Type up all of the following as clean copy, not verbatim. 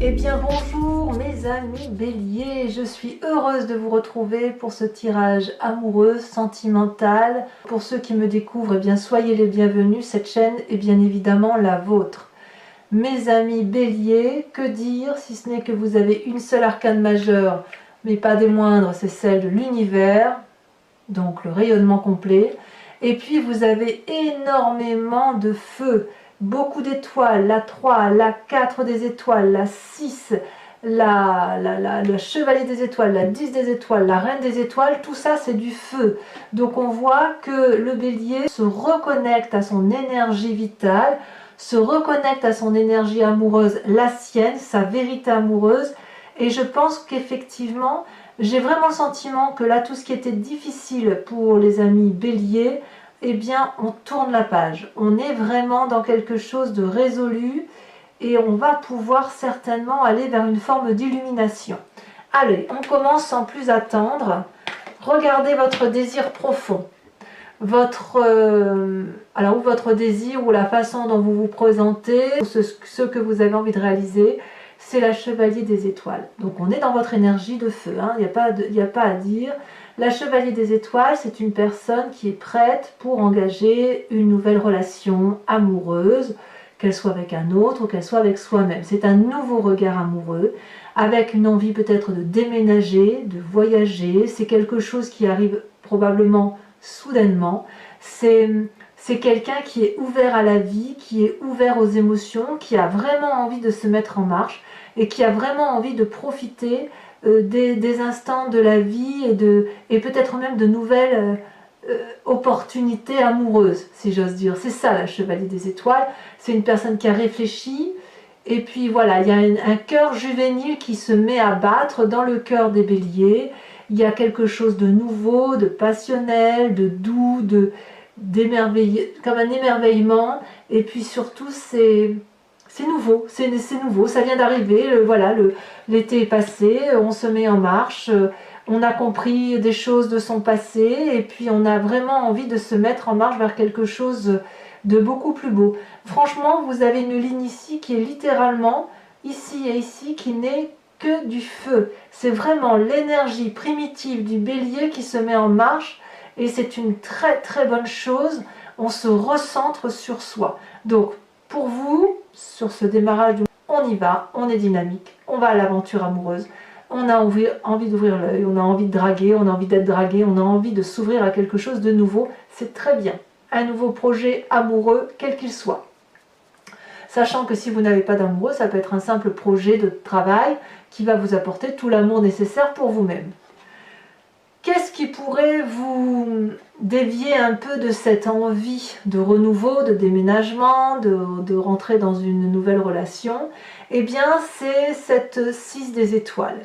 Eh bien bonjour mes amis béliers, je suis heureuse de vous retrouver pour ce tirage amoureux, sentimental. Pour ceux qui me découvrent, eh bien soyez les bienvenus, cette chaîne est bien évidemment la vôtre. Mes amis béliers, que dire si ce n'est que vous avez une seule arcane majeure, mais pas des moindres, c'est celle de l'univers, donc le rayonnement complet. Et puis vous avez énormément de feu, beaucoup d'étoiles, la 3, la 4 des étoiles, la 6, le chevalier des étoiles, la 10 des étoiles, la reine des étoiles, tout ça c'est du feu. Donc on voit que le bélier se reconnecte à son énergie vitale, se reconnecte à son énergie amoureuse, la sienne, sa vérité amoureuse. Et je pense qu'effectivement, j'ai vraiment le sentiment que là, tout ce qui était difficile pour les amis béliers, eh bien, on tourne la page. On est vraiment dans quelque chose de résolu et on va pouvoir certainement aller vers une forme d'illumination. Allez, on commence sans plus attendre. Regardez votre désir profond. Alors, ou votre désir, ou la façon dont vous vous présentez, ou ce que vous avez envie de réaliser, c'est la chevalier des étoiles. Donc on est dans votre énergie de feu, hein, il n'y a pas à dire. La chevalier des étoiles, c'est une personne qui est prête pour engager une nouvelle relation amoureuse, qu'elle soit avec un autre ou qu'elle soit avec soi-même. C'est un nouveau regard amoureux, avec une envie peut-être de déménager, de voyager. C'est quelque chose qui arrive probablement soudainement. C'est quelqu'un qui est ouvert à la vie, qui est ouvert aux émotions, qui a vraiment envie de se mettre en marche et qui a vraiment envie de profiter des instants de la vie et peut-être même de nouvelles opportunités amoureuses, si j'ose dire. C'est ça la chevalier des étoiles, c'est une personne qui a réfléchi et puis voilà, il y a un cœur juvénile qui se met à battre dans le cœur des béliers. Il y a quelque chose de nouveau, de passionnel, de doux, comme un émerveillement, et puis surtout c'est nouveau, c'est nouveau, ça vient d'arriver, voilà, l'été est passé, on se met en marche, on a compris des choses de son passé, et puis on a vraiment envie de se mettre en marche vers quelque chose de beaucoup plus beau. Franchement, vous avez une ligne ici qui est littéralement, ici et ici, qui n'est que du feu. C'est vraiment l'énergie primitive du bélier qui se met en marche, et c'est une très très bonne chose. On se recentre sur soi. Donc pour vous, sur ce démarrage, on y va, on est dynamique, on va à l'aventure amoureuse, on a envie d'ouvrir l'œil, on a envie de draguer, on a envie d'être dragué, on a envie de s'ouvrir à quelque chose de nouveau. C'est très bien. Un nouveau projet amoureux, quel qu'il soit. Sachant que si vous n'avez pas d'amoureux, ça peut être un simple projet de travail qui va vous apporter tout l'amour nécessaire pour vous-même. Qu'est-ce qui pourrait vous dévier un peu de cette envie de renouveau, de déménagement, de rentrer dans une nouvelle relation? Eh bien, c'est cette 6 des étoiles.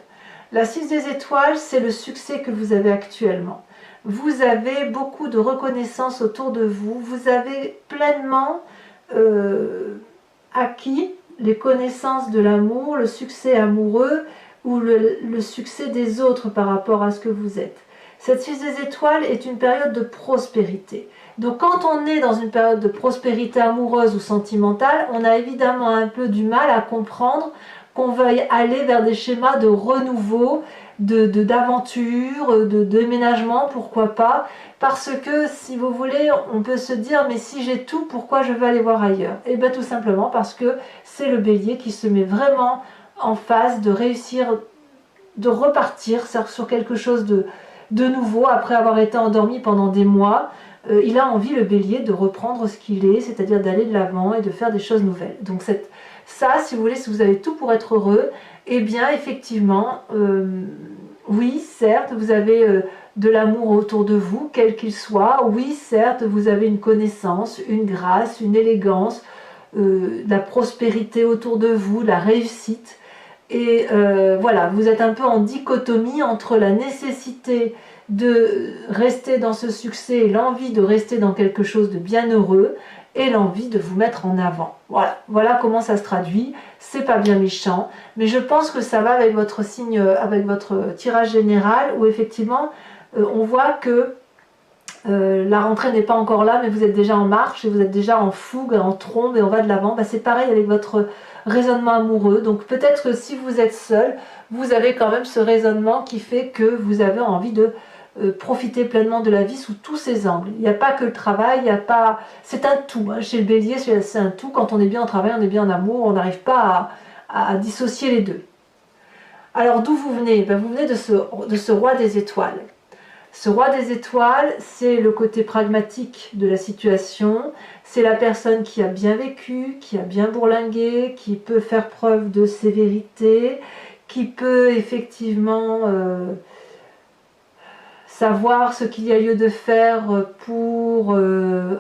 La 6 des étoiles, c'est le succès que vous avez actuellement. Vous avez beaucoup de reconnaissance autour de vous. Vous avez pleinement acquis les connaissances de l'amour, le succès amoureux ou le succès des autres par rapport à ce que vous êtes. Cette 6 des étoiles est une période de prospérité. Donc quand on est dans une période de prospérité amoureuse ou sentimentale, on a évidemment un peu du mal à comprendre qu'on veuille aller vers des schémas de renouveau, d'aventure, de déménagement, pourquoi pas. Parce que si vous voulez, on peut se dire, mais si j'ai tout, pourquoi je veux aller voir ailleurs? Et bien tout simplement parce que c'est le bélier qui se met vraiment en phase de réussir, de repartir sur quelque chose de nouveau, après avoir été endormi pendant des mois. Il a envie, le bélier, de reprendre ce qu'il est, c'est-à-dire d'aller de l'avant et de faire des choses nouvelles. Donc ça, si vous voulez, si vous avez tout pour être heureux, eh bien effectivement, oui, certes, vous avez de l'amour autour de vous, quel qu'il soit. Oui, certes, vous avez une connaissance, une grâce, une élégance, la prospérité autour de vous, la réussite. Et voilà, vous êtes un peu en dichotomie entre la nécessité de rester dans ce succès et l'envie de rester dans quelque chose de bien heureux et l'envie de vous mettre en avant. Voilà comment ça se traduit. C'est pas bien méchant, mais je pense que ça va avec votre signe, avec votre tirage général où effectivement on voit que la rentrée n'est pas encore là, mais vous êtes déjà en marche et vous êtes déjà en fougue, en trombe et on va de l'avant. C'est pareil avec votre raisonnement amoureux. Donc peut-être que si vous êtes seul, vous avez quand même ce raisonnement qui fait que vous avez envie de profiter pleinement de la vie sous tous ses angles. Il n'y a pas que le travail, il n'y a pas... c'est un tout. Hein. Chez le bélier, c'est un tout. Quand on est bien en travail, on est bien en amour, on n'arrive pas à dissocier les deux. Alors d'où vous venez? Vous venez de ce roi des étoiles. Ce roi des étoiles, c'est le côté pragmatique de la situation, c'est la personne qui a bien vécu, qui a bien bourlingué, qui peut faire preuve de sévérité, qui peut effectivement savoir ce qu'il y a lieu de faire pour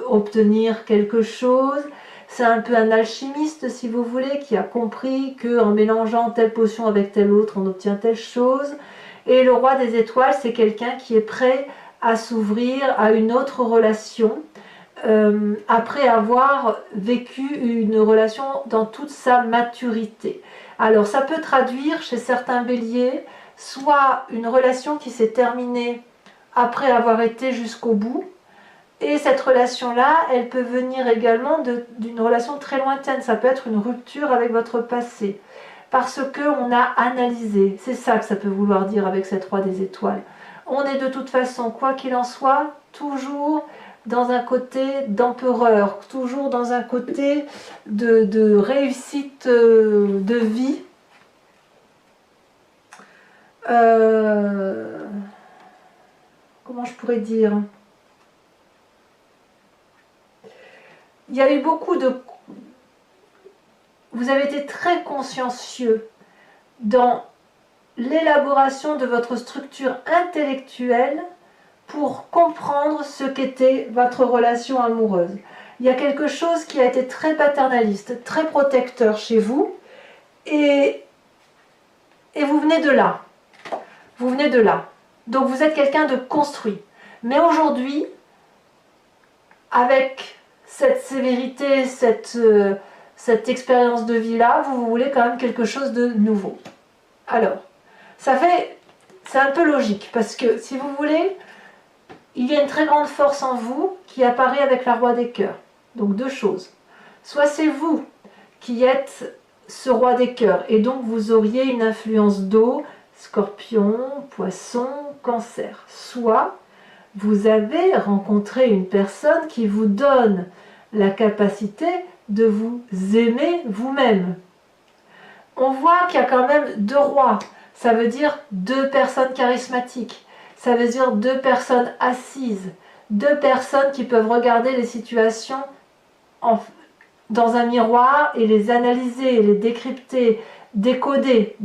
obtenir quelque chose. C'est un peu un alchimiste, si vous voulez, qui a compris qu'en mélangeant telle potion avec telle autre, on obtient telle chose. Et le roi des étoiles, c'est quelqu'un qui est prêt à s'ouvrir à une autre relation, après avoir vécu une relation dans toute sa maturité. Alors ça peut traduire chez certains béliers, soit une relation qui s'est terminée après avoir été jusqu'au bout, et cette relation-là, elle peut venir également d'une relation très lointaine, ça peut être une rupture avec votre passé. Parce qu'on a analysé, c'est ça que ça peut vouloir dire avec cette roi des étoiles. On est de toute façon, quoi qu'il en soit, toujours dans un côté d'empereur, toujours dans un côté de réussite de vie. Comment je pourrais dire? Il y a eu beaucoup de... Vous avez été très consciencieux dans l'élaboration de votre structure intellectuelle pour comprendre ce qu'était votre relation amoureuse. Il y a quelque chose qui a été très paternaliste, très protecteur chez vous, et vous venez de là. Vous venez de là. Donc vous êtes quelqu'un de construit. Mais aujourd'hui, avec cette sévérité, cette expérience de vie-là, vous voulez quand même quelque chose de nouveau. Alors, c'est un peu logique, parce que si vous voulez, il y a une très grande force en vous qui apparaît avec la roi des cœurs. Donc deux choses. Soit c'est vous qui êtes ce roi des cœurs, et donc vous auriez une influence d'eau, Scorpion, Poisson, Cancer. Soit vous avez rencontré une personne qui vous donne la capacité de vous aimer vous-même. On voit qu'il y a quand même deux rois. Ça veut dire deux personnes charismatiques. Ça veut dire deux personnes assises. Deux personnes qui peuvent regarder les situations dans un miroir et les analyser, les décrypter, décoder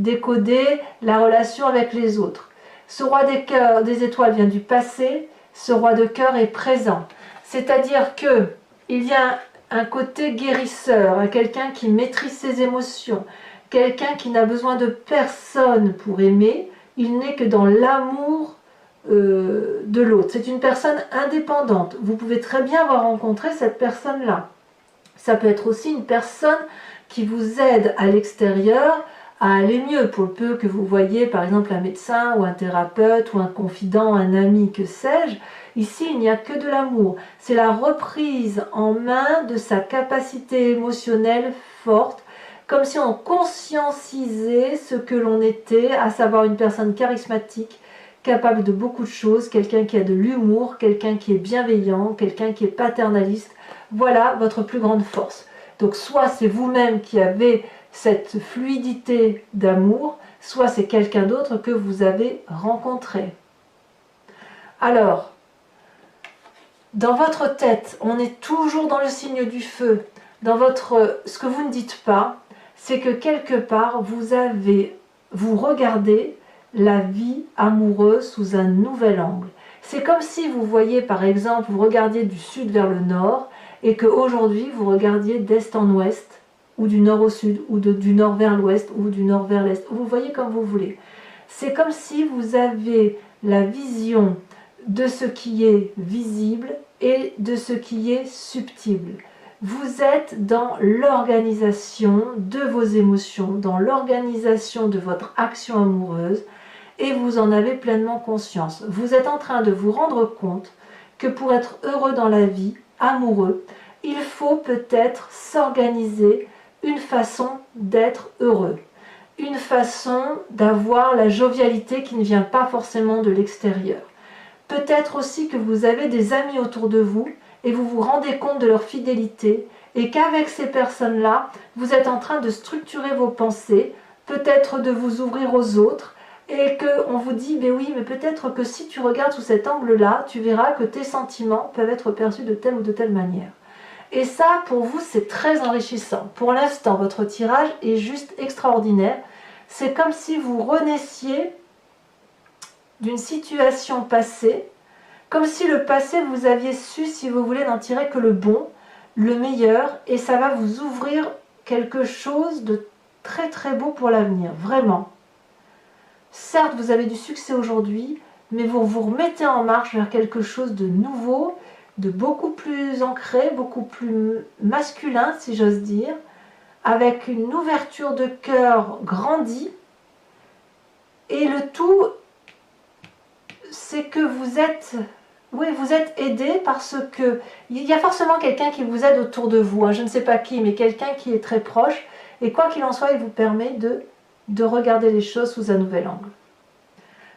la relation avec les autres. Ce roi des cœurs, des étoiles vient du passé. Ce roi de cœur est présent. C'est-à-dire qu'il y a un côté guérisseur, quelqu'un qui maîtrise ses émotions, quelqu'un qui n'a besoin de personne pour aimer, il n'est que dans l'amour de l'autre. C'est une personne indépendante. Vous pouvez très bien avoir rencontré cette personne-là. Ça peut être aussi une personne qui vous aide à l'extérieur à aller mieux, pour le peu que vous voyez par exemple un médecin ou un thérapeute ou un confident, un ami, que sais-je. Ici, il n'y a que de l'amour. C'est la reprise en main de sa capacité émotionnelle forte, comme si on conscientisait ce que l'on était, à savoir une personne charismatique, capable de beaucoup de choses, quelqu'un qui a de l'humour, quelqu'un qui est bienveillant, quelqu'un qui est paternaliste. Voilà votre plus grande force. Donc soit c'est vous-même qui avez cette fluidité d'amour, soit c'est quelqu'un d'autre que vous avez rencontré. Alors, dans votre tête, on est toujours dans le signe du feu. Dans ce que vous ne dites pas, c'est que quelque part, vous regardez la vie amoureuse sous un nouvel angle. C'est comme si vous voyez, par exemple, vous regardiez du sud vers le nord, et qu'aujourd'hui, vous regardiez d'est en ouest, ou du nord au sud, ou du nord vers l'ouest, ou du nord vers l'est. Vous voyez comme vous voulez. C'est comme si vous avez la vision de ce qui est visible et de ce qui est subtil. Vous êtes dans l'organisation de vos émotions, dans l'organisation de votre action amoureuse, et vous en avez pleinement conscience. Vous êtes en train de vous rendre compte que pour être heureux dans la vie, amoureux, il faut peut-être s'organiser une façon d'être heureux, une façon d'avoir la jovialité qui ne vient pas forcément de l'extérieur. Peut-être aussi que vous avez des amis autour de vous et vous vous rendez compte de leur fidélité et qu'avec ces personnes-là, vous êtes en train de structurer vos pensées, peut-être de vous ouvrir aux autres, et qu'on vous dit, mais oui, mais peut-être que si tu regardes sous cet angle-là, tu verras que tes sentiments peuvent être perçus de telle ou de telle manière. Et ça, pour vous, c'est très enrichissant. Pour l'instant, votre tirage est juste extraordinaire. C'est comme si vous renaissiez d'une situation passée, comme si le passé, vous aviez su, si vous voulez, n'en tirer que le bon, le meilleur, et ça va vous ouvrir quelque chose de très très beau pour l'avenir, vraiment. Certes, vous avez du succès aujourd'hui, mais vous vous remettez en marche vers quelque chose de nouveau, de beaucoup plus ancré, beaucoup plus masculin, si j'ose dire, avec une ouverture de cœur grandie. Et le tout, c'est que vous êtes aidé parce que il y a forcément quelqu'un qui vous aide autour de vous, hein, je ne sais pas qui, mais quelqu'un qui est très proche. Et quoi qu'il en soit, il vous permet de regarder les choses sous un nouvel angle.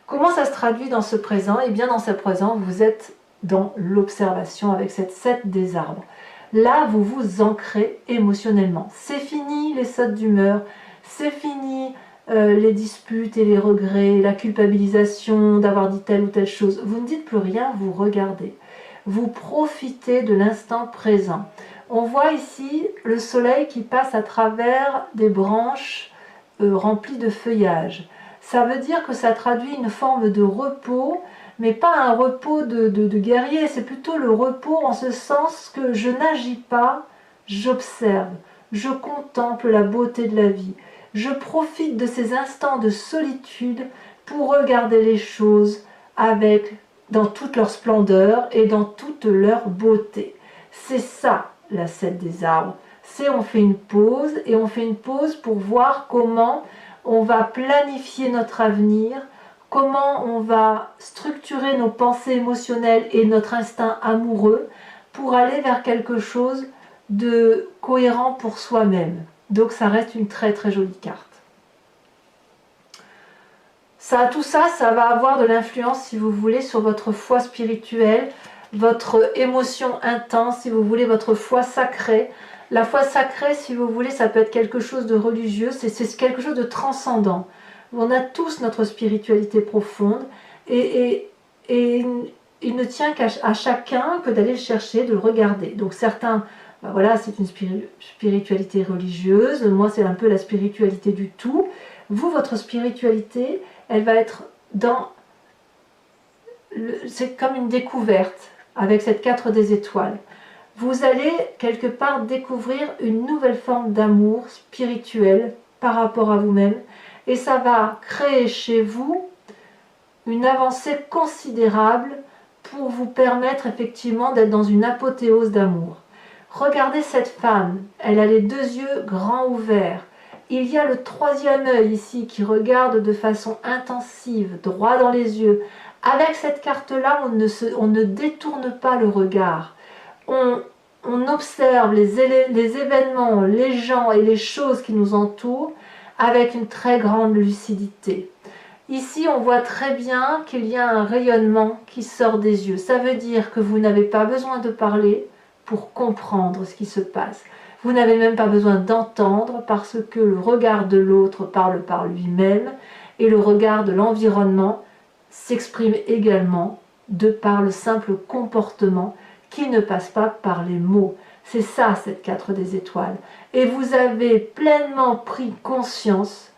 Comment ça se traduit dans ce présent? Eh bien, dans ce présent, vous êtes dans l'observation avec cette 7 des arbres. Là, vous vous ancrez émotionnellement. C'est fini les sautes d'humeur, c'est fini les disputes et les regrets, la culpabilisation d'avoir dit telle ou telle chose. Vous ne dites plus rien, vous regardez. Vous profitez de l'instant présent. On voit ici le soleil qui passe à travers des branches remplies de feuillage. Ça veut dire que ça traduit une forme de repos, mais pas un repos de guerrier, c'est plutôt le repos en ce sens que je n'agis pas, j'observe, je contemple la beauté de la vie. Je profite de ces instants de solitude pour regarder les choses dans toute leur splendeur et dans toute leur beauté. C'est ça la 7 des arbres. C'est on fait une pause et on fait une pause pour voir comment on va planifier notre avenir, comment on va structurer nos pensées émotionnelles et notre instinct amoureux pour aller vers quelque chose de cohérent pour soi-même. Donc ça reste une très très jolie carte. Tout ça, ça va avoir de l'influence, si vous voulez, sur votre foi spirituelle, votre émotion intense, si vous voulez, votre foi sacrée. La foi sacrée, si vous voulez, ça peut être quelque chose de religieux, c'est quelque chose de transcendant. On a tous notre spiritualité profonde et il ne tient qu'à chacun que d'aller le chercher, de le regarder. Donc certains, ben voilà, c'est une spiritualité religieuse, moi c'est un peu la spiritualité du tout. Vous, votre spiritualité, elle va être c'est comme une découverte avec cette 4 des étoiles. Vous allez quelque part découvrir une nouvelle forme d'amour spirituel par rapport à vous-même et ça va créer chez vous une avancée considérable pour vous permettre effectivement d'être dans une apothéose d'amour. Regardez cette femme, elle a les 2 yeux grands ouverts. Il y a le 3e œil ici qui regarde de façon intensive, droit dans les yeux. Avec cette carte-là, on ne détourne pas le regard. On observe les événements, les gens et les choses qui nous entourent avec une très grande lucidité. Ici, on voit très bien qu'il y a un rayonnement qui sort des yeux. Ça veut dire que vous n'avez pas besoin de parler pour comprendre ce qui se passe. Vous n'avez même pas besoin d'entendre parce que le regard de l'autre parle par lui-même et le regard de l'environnement s'exprime également de par le simple comportement qui ne passe pas par les mots. C'est ça, cette 4 des étoiles. Et vous avez pleinement pris conscience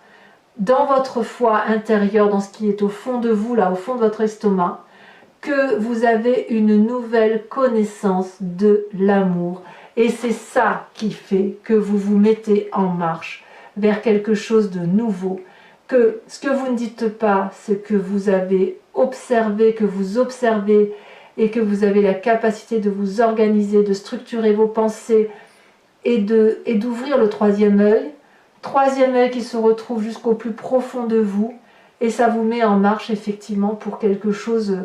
dans votre foi intérieure, dans ce qui est au fond de vous, là, au fond de votre estomac, que vous avez une nouvelle connaissance de l'amour. Et c'est ça qui fait que vous vous mettez en marche vers quelque chose de nouveau. Que ce que vous ne dites pas, c'est que vous avez observé, que vous observez et que vous avez la capacité de vous organiser, de structurer vos pensées et d'ouvrir le 3e œil. 3e œil qui se retrouve jusqu'au plus profond de vous et ça vous met en marche effectivement pour quelque chose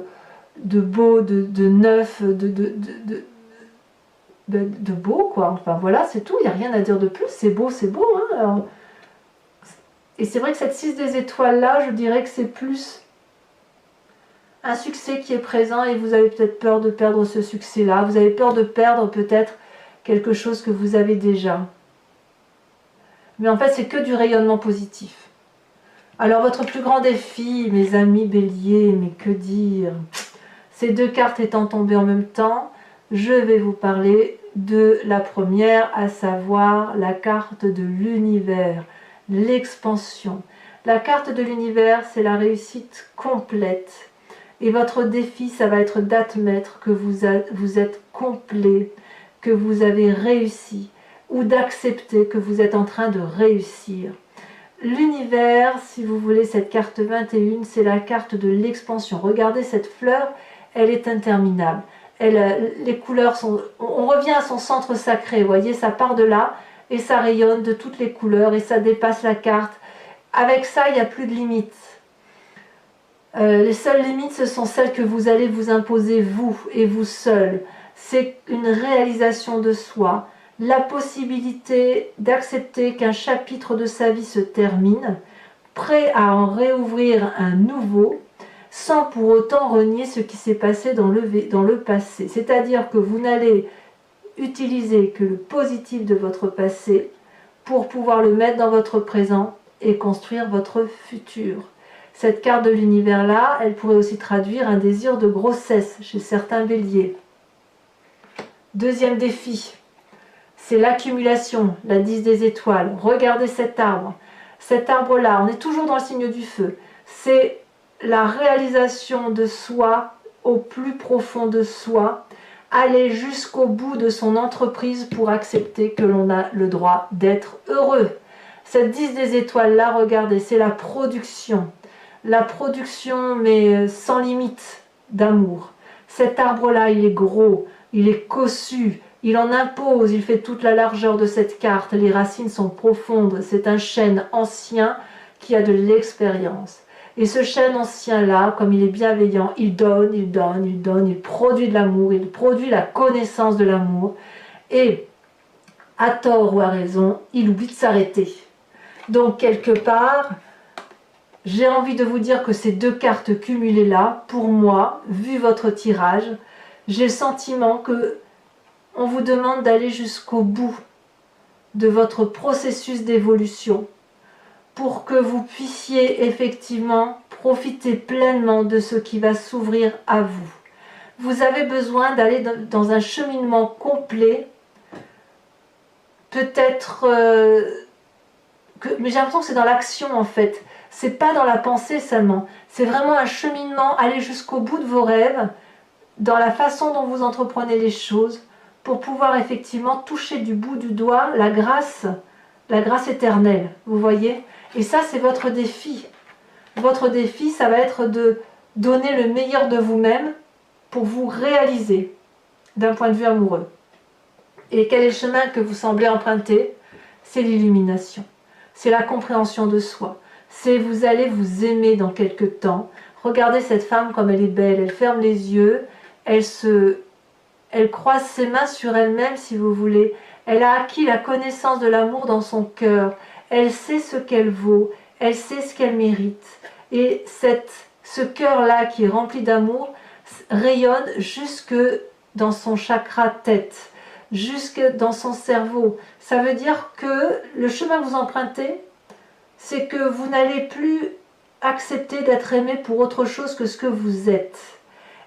de beau, de neuf, de beau, quoi. Enfin voilà, c'est tout, il n'y a rien à dire de plus, c'est beau, hein. Alors, et c'est vrai que cette 6 des étoiles là, je dirais que c'est plus un succès qui est présent et vous avez peut-être peur de perdre ce succès là, vous avez peur de perdre peut-être quelque chose que vous avez déjà. Mais en fait c'est que du rayonnement positif. Alors votre plus grand défi, mes amis béliers, mais que dire? Ces deux cartes étant tombées en même temps, je vais vous parler de la première, à savoir la carte de l'univers, l'expansion. La carte de l'univers, c'est la réussite complète. Et votre défi, ça va être d'admettre que vous êtes complet, que vous avez réussi, ou d'accepter que vous êtes en train de réussir. L'univers, si vous voulez, cette carte 21, c'est la carte de l'expansion. Regardez cette fleur, elle est interminable. Les couleurs sont... On revient à son centre sacré, vous voyez, ça part de là, et ça rayonne de toutes les couleurs, et ça dépasse la carte. Avec ça, il n'y a plus de limites. Les seules limites, ce sont celles que vous allez vous imposer, vous et vous seul. C'est une réalisation de soi, la possibilité d'accepter qu'un chapitre de sa vie se termine, prêt à en réouvrir un nouveau, sans pour autant renier ce qui s'est passé dans le passé. C'est-à-dire que vous n'allez utiliser que le positif de votre passé pour pouvoir le mettre dans votre présent et construire votre futur. Cette carte de l'univers-là, elle pourrait aussi traduire un désir de grossesse chez certains béliers. Deuxième défi, c'est l'accumulation, la 10 des étoiles. Regardez cet arbre. Cet arbre-là, on est toujours dans le signe du feu. C'est la réalisation de soi au plus profond de soi, aller jusqu'au bout de son entreprise pour accepter que l'on a le droit d'être heureux. Cette 10 des étoiles-là, regardez, c'est la production. La production, mais sans limite d'amour. Cet arbre-là, il est gros, il est cossu, il en impose, il fait toute la largeur de cette carte. Les racines sont profondes, c'est un chêne ancien qui a de l'expérience. Et ce chêne ancien-là, comme il est bienveillant, il donne, il donne, il donne, il produit de l'amour, il produit la connaissance de l'amour. Et, à tort ou à raison, il oublie de s'arrêter. Donc, quelque part, j'ai envie de vous dire que ces deux cartes cumulées là, pour moi, vu votre tirage, j'ai le sentiment que on vous demande d'aller jusqu'au bout de votre processus d'évolution pour que vous puissiez effectivement profiter pleinement de ce qui va s'ouvrir à vous. Vous avez besoin d'aller dans un cheminement complet, peut-être... mais j'ai l'impression que c'est dans l'action en fait. C'est pas dans la pensée seulement. C'est vraiment un cheminement, aller jusqu'au bout de vos rêves, dans la façon dont vous entreprenez les choses, pour pouvoir effectivement toucher du bout du doigt la grâce éternelle. Vous voyez? Et ça, c'est votre défi. Votre défi, ça va être de donner le meilleur de vous-même pour vous réaliser d'un point de vue amoureux. Et quel est le chemin que vous semblez emprunter? C'est l'illumination. C'est la compréhension de soi. C'est vous allez vous aimer dans quelque temps. Regardez cette femme comme elle est belle. Elle ferme les yeux. Elle croise ses mains sur elle-même, si vous voulez. Elle a acquis la connaissance de l'amour dans son cœur. Elle sait ce qu'elle vaut. Elle sait ce qu'elle mérite. Et ce cœur-là qui est rempli d'amour rayonne jusque dans son chakra tête, jusque dans son cerveau. Ça veut dire que le chemin que vous empruntez, c'est que vous n'allez plus accepter d'être aimé pour autre chose que ce que vous êtes.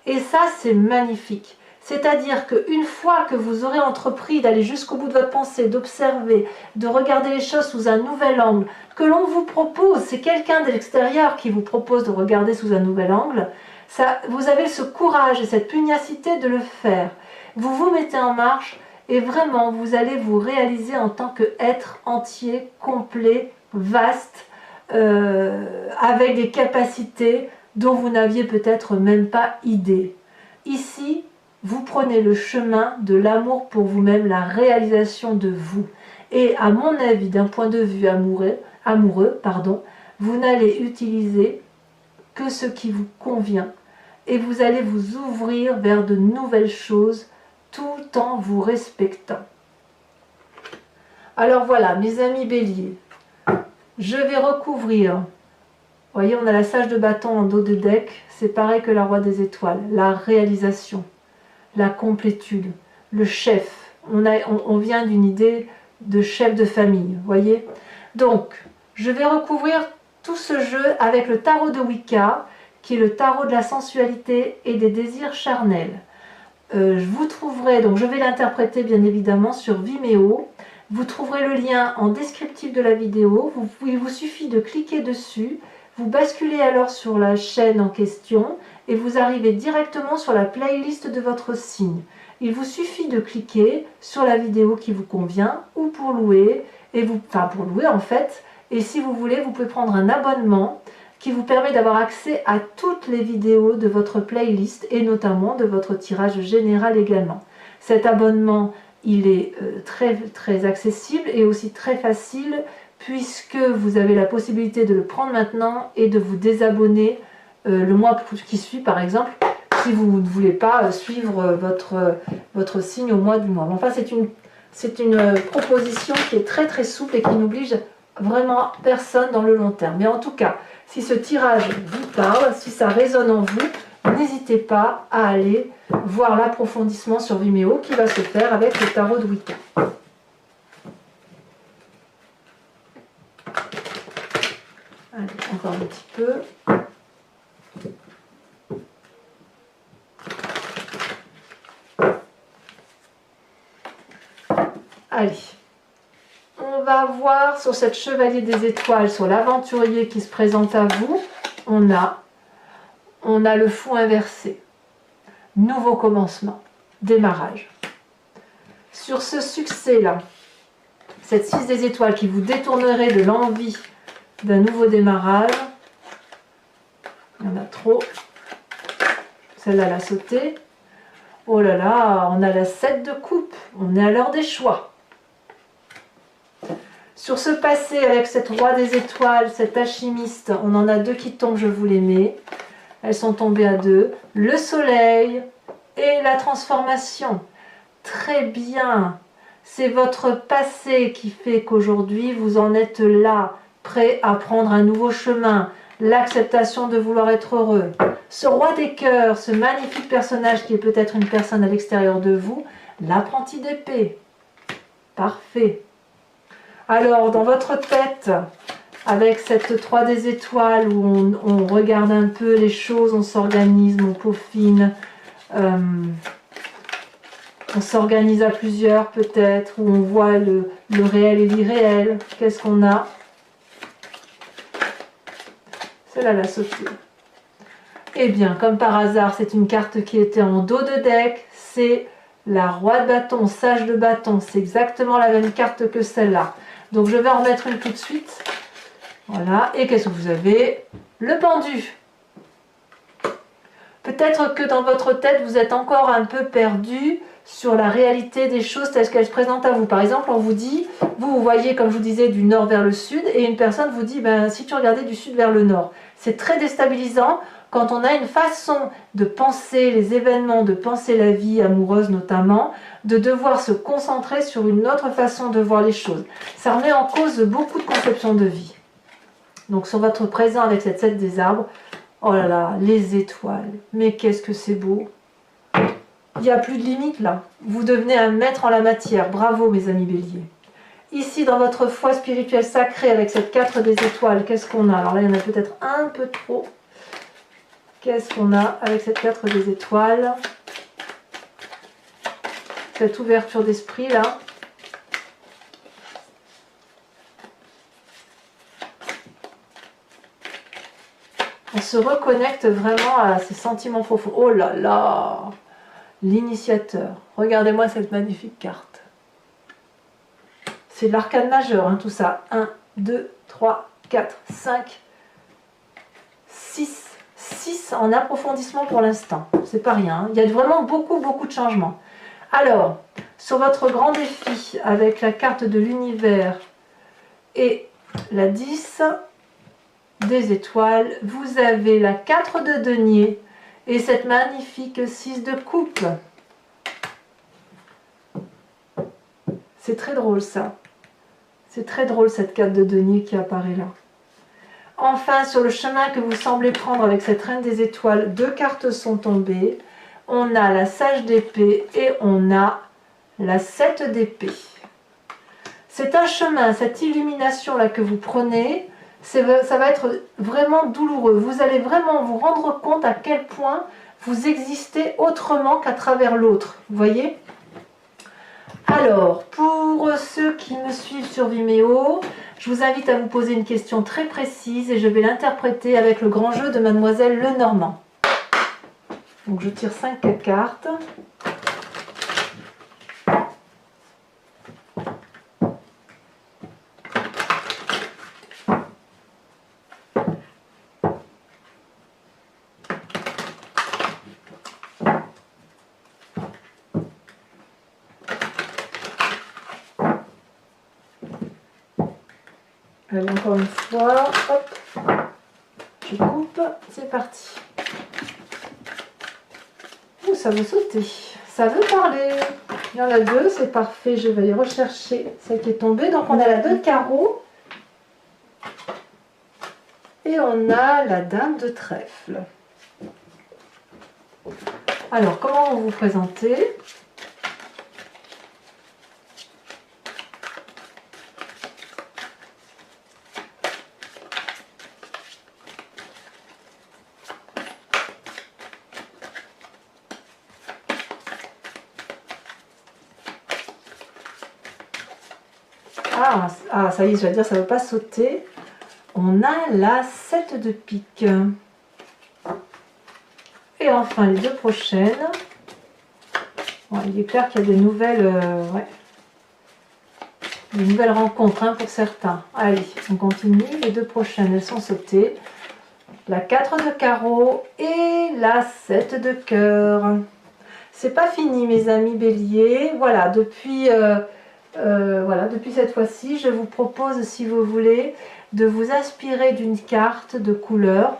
Et ça, c'est magnifique. C'est-à-dire qu'une fois que vous aurez entrepris d'aller jusqu'au bout de votre pensée, d'observer, de regarder les choses sous un nouvel angle, que l'on vous propose, c'est quelqu'un de l'extérieur qui vous propose de regarder sous un nouvel angle, ça, vous avez ce courage et cette pugnacité de le faire. Vous vous mettez en marche et vraiment vous allez vous réaliser en tant qu'être entier, complet, vaste, avec des capacités dont vous n'aviez peut-être même pas idée. Ici, vous prenez le chemin de l'amour pour vous-même, la réalisation de vous. Et à mon avis, d'un point de vue amoureux, vous n'allez utiliser que ce qui vous convient. et vous allez vous ouvrir vers de nouvelles choses tout en vous respectant. Alors voilà, mes amis béliers, je vais recouvrir, vous voyez, on a la sage de bâton en dos de deck, c'est pareil que la roi des étoiles, la réalisation, la complétude, le chef. On vient d'une idée de chef de famille, vous voyez. Donc, je vais recouvrir tout ce jeu avec le tarot de Wicca, qui est le tarot de la sensualité et des désirs charnels. Vous trouverez, donc je vais l'interpréter bien évidemment sur Vimeo. Vous trouverez le lien en descriptif de la vidéo. Il vous suffit de cliquer dessus. Vous basculez alors sur la chaîne en question et vous arrivez directement sur la playlist de votre signe. Il vous suffit de cliquer sur la vidéo qui vous convient ou pour louer, enfin pour louer en fait, et si vous voulez, vous pouvez prendre un abonnement qui vous permet d'avoir accès à toutes les vidéos de votre playlist et notamment de votre tirage général également. Cet abonnement, il est très accessible et aussi très facile puisque vous avez la possibilité de le prendre maintenant et de vous désabonner le mois qui suit par exemple, si vous ne voulez pas suivre votre signe au mois du mois. Enfin, c'est une proposition qui est très souple et qui n'oblige vraiment personne dans le long terme. Mais en tout cas, si ce tirage vous parle, si ça résonne en vous, n'hésitez pas à aller voir l'approfondissement sur Vimeo qui va se faire avec le tarot de Wicca. Allez, encore un petit peu. Allez, on va voir sur cette chevalier des étoiles, sur l'aventurier qui se présente à vous, on a le fou inversé, nouveau commencement, démarrage. Sur ce succès-là, cette 6 des étoiles qui vous détournerait de l'envie d'un nouveau démarrage, il y en a trop, celle-là l'a sauté. Oh là là, on a la 7 de coupe, on est à l'heure des choix. Sur ce passé avec cette roi des étoiles, cette alchimiste, on en a 2 qui tombent, je vous les mets. Elles sont tombées à 2. Le soleil et la transformation. Très bien. C'est votre passé qui fait qu'aujourd'hui vous en êtes là, prêt à prendre un nouveau chemin. L'acceptation de vouloir être heureux. Ce roi des cœurs, ce magnifique personnage qui est peut-être une personne à l'extérieur de vous, l'apprenti d'épée. Parfait. Alors, dans votre tête, avec cette 3 des étoiles où on regarde un peu les choses, on s'organise, on peaufine, on s'organise à plusieurs peut-être, où on voit le réel et l'irréel. Qu'est-ce qu'on a? Celle-là l'a sauté. Eh bien, comme par hasard, c'est une carte qui était en dos de deck, c'est la roi de bâton, sage de bâton, c'est exactement la même carte que celle-là. Donc je vais en mettre une tout de suite. Voilà, et qu'est-ce que vous avez? Le pendu. Peut-être que dans votre tête, vous êtes encore un peu perdu sur la réalité des choses telles qu'elles se présentent à vous. Par exemple, on vous dit, vous voyez, comme je vous disais, du nord vers le sud, et une personne vous dit, ben, si tu regardais du sud vers le nord. C'est très déstabilisant quand on a une façon de penser les événements, de penser la vie amoureuse notamment, de devoir se concentrer sur une autre façon de voir les choses. Ça remet en cause beaucoup de conceptions de vie. Donc sur votre présent avec cette 7 des arbres, oh là là, les étoiles, mais qu'est-ce que c'est beau! Il n'y a plus de limite là. Vous devenez un maître en la matière. Bravo mes amis béliers. Ici dans votre foi spirituelle sacrée avec cette 4 des étoiles, qu'est-ce qu'on a? Alors là il y en a peut-être un peu trop. Qu'est-ce qu'on a avec cette 4 des étoiles? Cette ouverture d'esprit là. On se reconnecte vraiment à ses sentiments profonds. Oh là là! L'initiateur. Regardez-moi cette magnifique carte. C'est de l'arcane majeur, hein, tout ça. 1, 2, 3, 4, 5, 6. 6 en approfondissement pour l'instant. C'est pas rien. Hein. Il y a vraiment beaucoup de changements. Alors, sur votre grand défi, avec la carte de l'univers et la 10 des étoiles, vous avez la 4 de denier et cette magnifique 6 de coupe. C'est très drôle ça. C'est très drôle cette carte de denier qui apparaît là. Enfin, sur le chemin que vous semblez prendre avec cette reine des étoiles, 2 cartes sont tombées. On a la sage d'épée et on a la 7 d'épée. C'est un chemin, cette illumination là que vous prenez, ça va être vraiment douloureux. Vous allez vraiment vous rendre compte à quel point vous existez autrement qu'à travers l'autre. Vous voyez? Alors, pour ceux qui me suivent sur Vimeo, je vous invite à vous poser une question très précise et je vais l'interpréter avec le grand jeu de Mademoiselle Lenormand. Donc je tire 5 cartes. Allez, encore une fois, hop, je coupe, c'est parti. Ouh, ça veut sauter, ça veut parler. Il y en a 2, c'est parfait, je vais aller rechercher celle qui est tombée. Donc on a la 2 de carreau et on a la dame de trèfle. Alors, comment vous vous présentez ? Ah, ça y est, je vais dire, ça ne veut pas sauter. On a la 7 de pique. Et enfin, les 2 prochaines. Bon, il est clair qu'il y a des nouvelles, des nouvelles rencontres hein, pour certains. Allez, on continue. Les 2 prochaines, elles sont sautées. La 4 de carreau et la 7 de cœur. C'est pas fini, mes amis béliers. Voilà, depuis cette fois-ci, je vous propose, si vous voulez, de vous inspirer d'une carte de couleur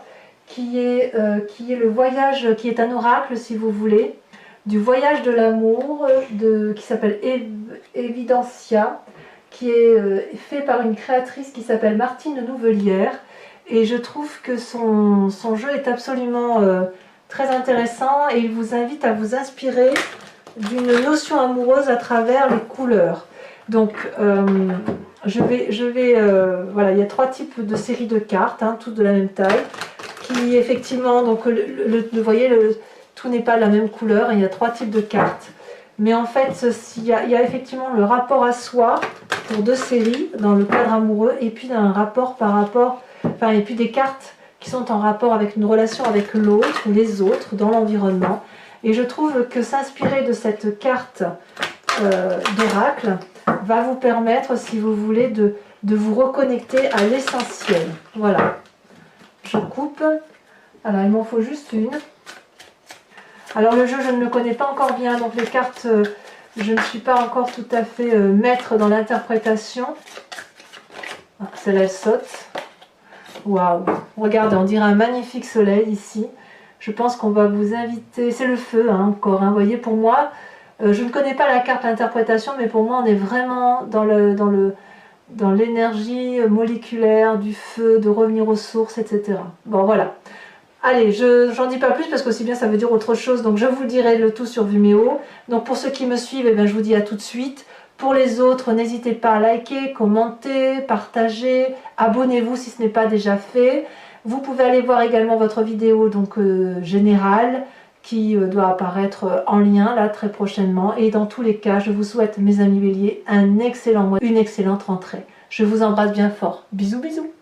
qui est le voyage, qui est un oracle, si vous voulez, du voyage de l'amour, qui s'appelle Evidencia, qui est fait par une créatrice qui s'appelle Martine Nouvelière. Et je trouve que son jeu est absolument très intéressant et il vous invite à vous inspirer d'une notion amoureuse à travers les couleurs. Donc, voilà, il y a 3 types de séries de cartes, hein, toutes de la même taille, qui effectivement, donc, vous voyez, tout n'est pas la même couleur, il y a 3 types de cartes. Mais en fait, il y a effectivement le rapport à soi pour 2 séries dans le cadre amoureux, et puis un rapport et puis des cartes qui sont en rapport avec une relation avec l'autre ou les autres dans l'environnement. Et je trouve que s'inspirer de cette carte d'oracle va vous permettre, si vous voulez, de vous reconnecter à l'essentiel. Voilà. Je coupe. Alors, il m'en faut juste une. Alors, le jeu, je ne le connais pas encore bien, donc les cartes, je ne suis pas encore tout à fait maître dans l'interprétation. Ah, celle-là, elle saute. Waouh! Regardez, on dirait un magnifique soleil ici. Je pense qu'on va vous inviter... C'est le feu, hein, encore. Hein. Vous voyez, pour moi... je ne connais pas la carte d'interprétation, mais pour moi, on est vraiment dans l'énergie moléculaire du feu, de revenir aux sources, etc. Bon, voilà. Allez, j'en dis pas plus parce qu'aussi bien ça veut dire autre chose. Donc, je vous dirai le tout sur Vimeo. Donc, pour ceux qui me suivent, eh bien, je vous dis à tout de suite. Pour les autres, n'hésitez pas à liker, commenter, partager, abonnez-vous si ce n'est pas déjà fait. Vous pouvez aller voir également votre vidéo donc générale, qui doit apparaître en lien là très prochainement. Et dans tous les cas, je vous souhaite, mes amis béliers, un excellent mois, une excellente rentrée. Je vous embrasse bien fort. Bisous, bisous.